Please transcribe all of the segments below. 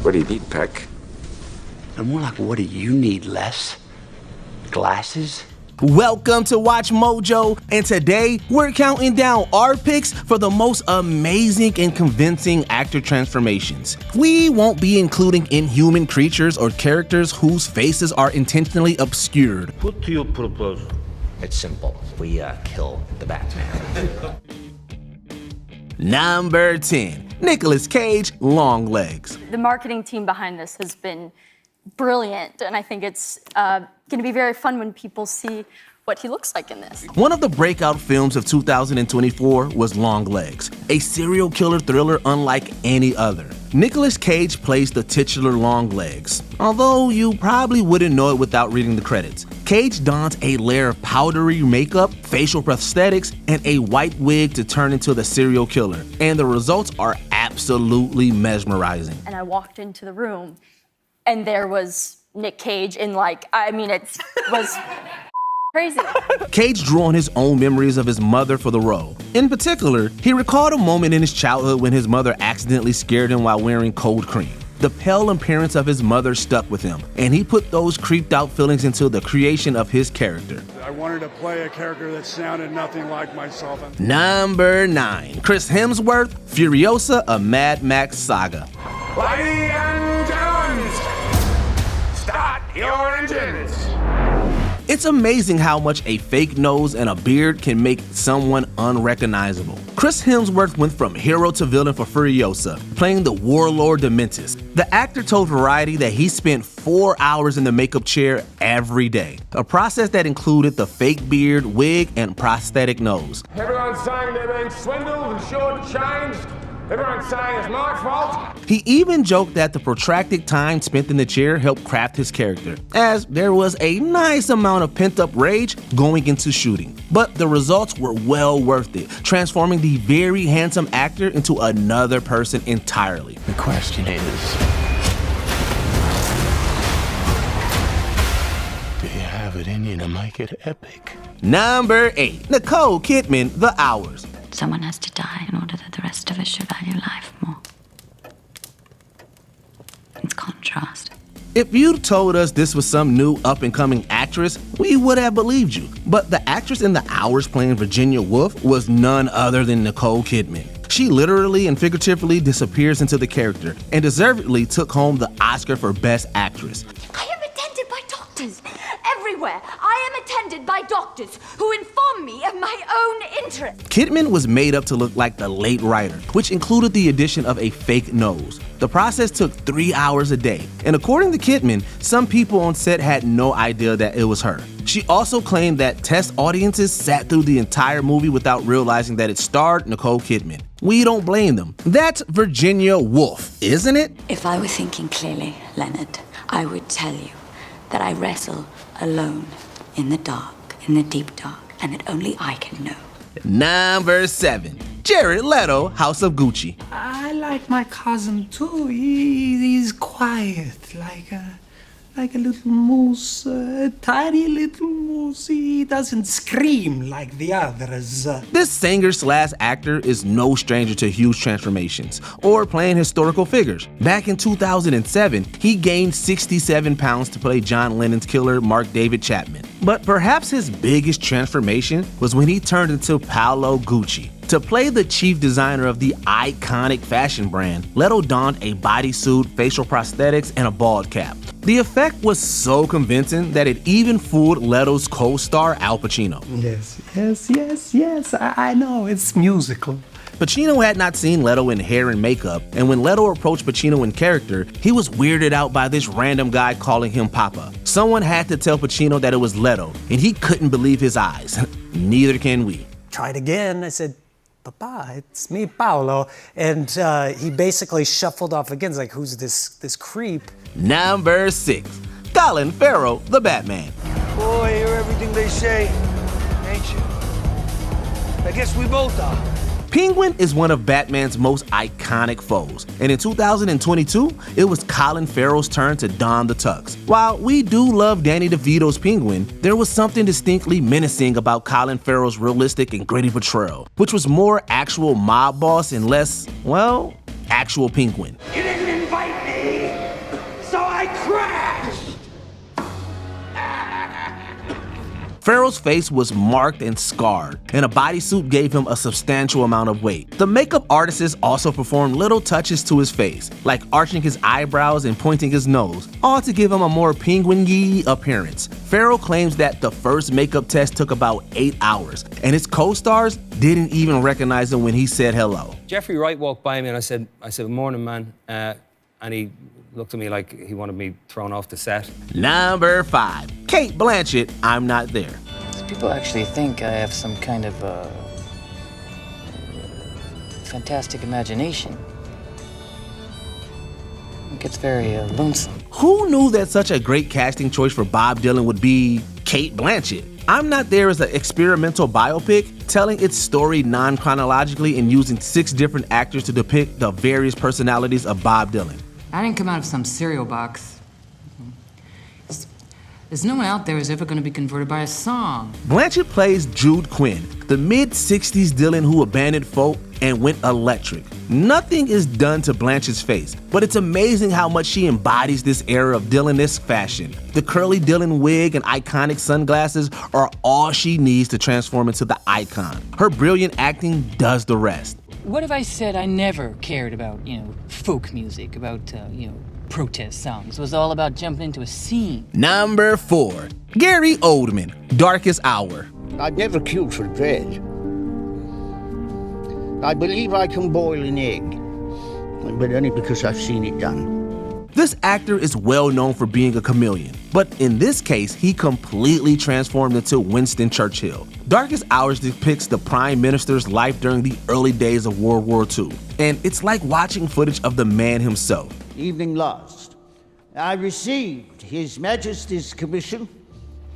What do you need, Peck? And more like, what do you need, Les? Glasses? Welcome to Watch Mojo, and today we're counting down our picks for the most amazing and convincing actor transformations. We won't be including inhuman creatures or characters whose faces are intentionally obscured. What do you propose? It's simple. We kill the Batman. Number 10, Nicolas Cage, Longlegs. The marketing team behind this has been brilliant, and I think it's going to be very fun when people see what he looks like in this. One of the breakout films of 2024 was Longlegs, a serial killer thriller unlike any other. Nicolas Cage plays the titular Longlegs, although you probably wouldn't know it without reading the credits. Cage dons a layer of powdery makeup, facial prosthetics, and a white wig to turn into the serial killer, and the results are absolutely mesmerizing. And I walked into the room, and there was Nick Cage in it was crazy. Cage drew on his own memories of his mother for the role. In particular, he recalled a moment in his childhood when his mother accidentally scared him while wearing cold cream. The pale appearance of his mother stuck with him, and he put those creeped out feelings into the creation of his character. I wanted to play a character that sounded nothing like myself. Number 9, Chris Hemsworth, Furiosa, a Mad Max saga. Ladies and gentlemen, start your engines. It's amazing how much a fake nose and a beard can make someone unrecognizable. Chris Hemsworth went from hero to villain for Furiosa, playing the Warlord Dementis. The actor told Variety that he spent 4 hours in the makeup chair every day, a process that included the fake beard, wig, and prosthetic nose. Everyone's saying they're being swindled and shortchanged. Everyone's saying it's my fault. He even joked that the protracted time spent in the chair helped craft his character, as there was a nice amount of pent-up rage going into shooting. But the results were well worth it, transforming the very handsome actor into another person entirely. The question is, do you have it in you to make it epic? Number 8, Nicole Kidman, The Hours. Someone has to die in order that the rest of us should value life more. It's contrast. If you'd told us this was some new up-and-coming actress, we would have believed you. But the actress in The Hours playing Virginia Woolf was none other than Nicole Kidman. She literally and figuratively disappears into the character and deservedly took home the Oscar for Best Actress. I am attended by doctors. Everywhere, I am attended by doctors who inform me of my own interests. Kidman was made up to look like the late writer, which included the addition of a fake nose. The process took 3 hours a day, and according to Kidman, some people on set had no idea that it was her. She also claimed that test audiences sat through the entire movie without realizing that it starred Nicole Kidman. We don't blame them. That's Virginia Woolf, isn't it? If I were thinking clearly, Leonard, I would tell you that I wrestle alone in the dark, in the deep dark, and that only I can know. Number 7, Jared Leto, House of Gucci. I like my cousin too. He's quiet, like a little moose, a tiny little moose. He doesn't scream like the others. This singer/actor is no stranger to huge transformations or playing historical figures. Back in 2007, he gained 67 pounds to play John Lennon's killer, Mark David Chapman. But perhaps his biggest transformation was when he turned into Paolo Gucci. To play the chief designer of the iconic fashion brand, Leto donned a bodysuit, facial prosthetics, and a bald cap. The effect was so convincing that it even fooled Leto's co-star Al Pacino. Yes, I know, it's musical. Pacino had not seen Leto in hair and makeup, and when Leto approached Pacino in character, he was weirded out by this random guy calling him Papa. Someone had to tell Pacino that it was Leto, and he couldn't believe his eyes. Neither can we. Tried again, I said, Papa, it's me, Paolo. And he basically shuffled off again. He's like, who's this creep? Number 6, Colin Farrell, the Batman. Boy, I hear everything they say, ain't you? I guess we both are. Penguin is one of Batman's most iconic foes, and in 2022, it was Colin Farrell's turn to don the tux. While we do love Danny DeVito's Penguin, there was something distinctly menacing about Colin Farrell's realistic and gritty portrayal, which was more actual mob boss and less, well, actual Penguin. You didn't invite me! Farrell's face was marked and scarred, and a bodysuit gave him a substantial amount of weight. The makeup artists also performed little touches to his face, like arching his eyebrows and pointing his nose, all to give him a more penguin-y appearance. Farrell claims that the first makeup test took about 8 hours, and his co-stars didn't even recognize him when he said hello. Jeffrey Wright walked by me and I said, "Morning, man," and he looked at me like he wanted me thrown off the set. Number 5, Cate Blanchett, I'm Not There. People actually think I have some kind of fantastic imagination. It gets very lonesome. Who knew that such a great casting choice for Bob Dylan would be Cate Blanchett? I'm Not There is an experimental biopic telling its story non-chronologically and using 6 different actors to depict the various personalities of Bob Dylan. I didn't come out of some cereal box. There's no one out there who's ever going to be converted by a song. Blanchett plays Jude Quinn, the mid-60s Dylan who abandoned folk and went electric. Nothing is done to Blanchett's face, but it's amazing how much she embodies this era of Dylan-esque fashion. The curly Dylan wig and iconic sunglasses are all she needs to transform into the icon. Her brilliant acting does the rest. What if I said I never cared about, folk music, about, protest songs? It was all about jumping into a scene. Number 4, Gary Oldman, Darkest Hour. I've never queued for bread. I believe I can boil an egg, but only because I've seen it done. This actor is well known for being a chameleon, but in this case, he completely transformed into Winston Churchill. Darkest Hours depicts the Prime Minister's life during the early days of World War II, and it's like watching footage of the man himself. Evening last, I received His Majesty's commission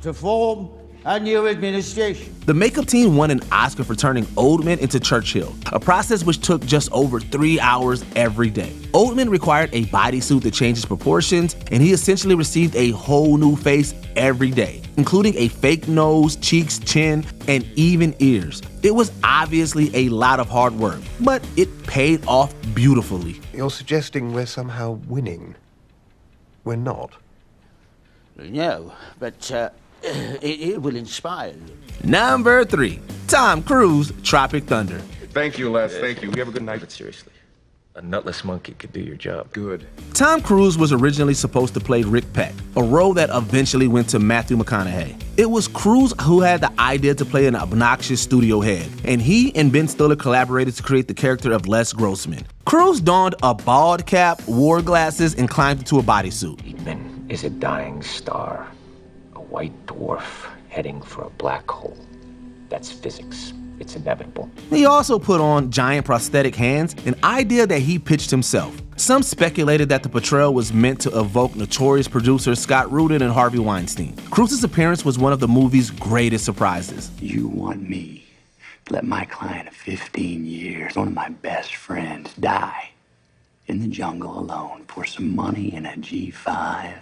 to form a new administration. The makeup team won an Oscar for turning Oldman into Churchill, a process which took just over 3 hours every day. Oldman required a bodysuit that changes proportions, and he essentially received a whole new face every day, including a fake nose, cheeks, chin, and even ears. It was obviously a lot of hard work, but it paid off beautifully. You're suggesting we're somehow winning. We're not. No, but it will inspire you. Number 3, Tom Cruise, Tropic Thunder. Thank you, Les. Thank you. We have a good night. But seriously, a nutless monkey could do your job. Good. Tom Cruise was originally supposed to play Rick Peck, a role that eventually went to Matthew McConaughey. It was Cruise who had the idea to play an obnoxious studio head, and he and Ben Stiller collaborated to create the character of Les Grossman. Cruise donned a bald cap, wore glasses, and climbed into a bodysuit. Eatman is a dying star, a white dwarf heading for a black hole. That's physics. It's inevitable. He also put on giant prosthetic hands, an idea that he pitched himself. Some speculated that the portrayal was meant to evoke notorious producers Scott Rudin and Harvey Weinstein. Cruise's appearance was one of the movie's greatest surprises. You want me to let my client of 15 years, one of my best friends, die in the jungle alone for some money and a G5?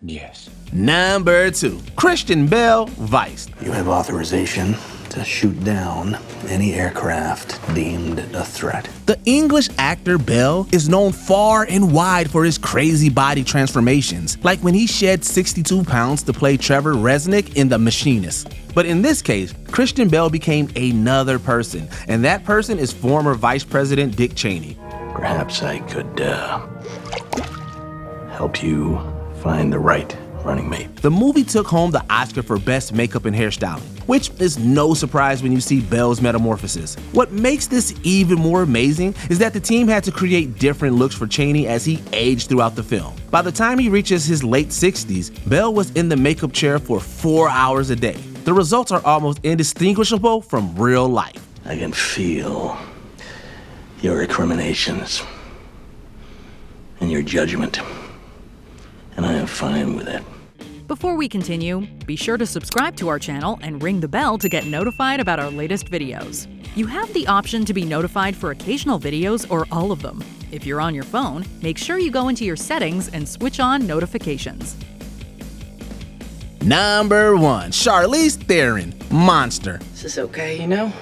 Yes. Number 2, Christian Bale, Vice. You have authorization to shoot down any aircraft deemed a threat. The English actor Bale is known far and wide for his crazy body transformations, like when he shed 62 pounds to play Trevor Resnick in The Machinist. But in this case, Christian Bale became another person, and that person is former Vice President Dick Cheney. Perhaps I could help you find the right running mate. The movie took home the Oscar for Best Makeup and Hairstyling, which is no surprise when you see Bale's metamorphosis. What makes this even more amazing is that the team had to create different looks for Cheney as he aged throughout the film. By the time he reaches his late 60s, Bale was in the makeup chair for 4 hours a day. The results are almost indistinguishable from real life. I can feel your recriminations and your judgment, and I am fine with it. Before we continue, be sure to subscribe to our channel and ring the bell to get notified about our latest videos. You have the option to be notified for occasional videos or all of them. If you're on your phone, make sure you go into your settings and switch on notifications. Number 1, Charlize Theron, Monster. Is this okay, you know?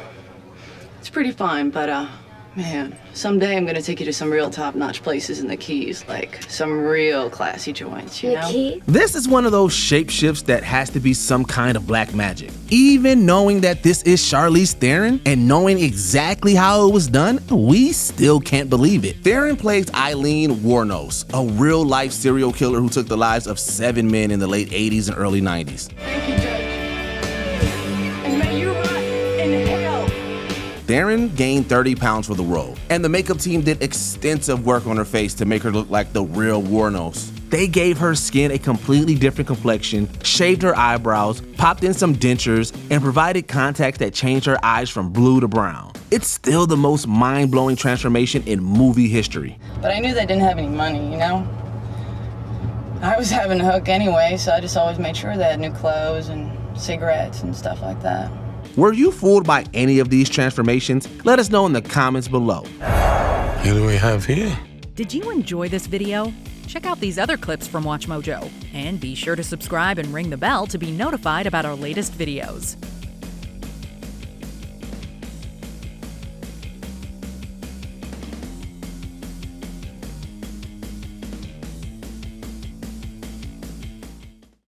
It's pretty fine, but Man, someday I'm gonna take you to some real top-notch places in the Keys, like some real classy joints, you know? This is one of those shapeshifts that has to be some kind of black magic. Even knowing that this is Charlize Theron and knowing exactly how it was done, we still can't believe it. Theron plays Eileen Wuornos, a real-life serial killer who took the lives of 7 men in the late 80s and early 90s. Thank you, Judge. And may you rot in hell. Theron gained 30 pounds for the role, and the makeup team did extensive work on her face to make her look like the real Wuornos. They gave her skin a completely different complexion, shaved her eyebrows, popped in some dentures, and provided contacts that changed her eyes from blue to brown. It's still the most mind-blowing transformation in movie history. But I knew they didn't have any money, you know? I was having a hook anyway, so I just always made sure they had new clothes and cigarettes and stuff like that. Were you fooled by any of these transformations? Let us know in the comments below. Who do we have here? Did you enjoy this video? Check out these other clips from WatchMojo, and be sure to subscribe and ring the bell to be notified about our latest videos.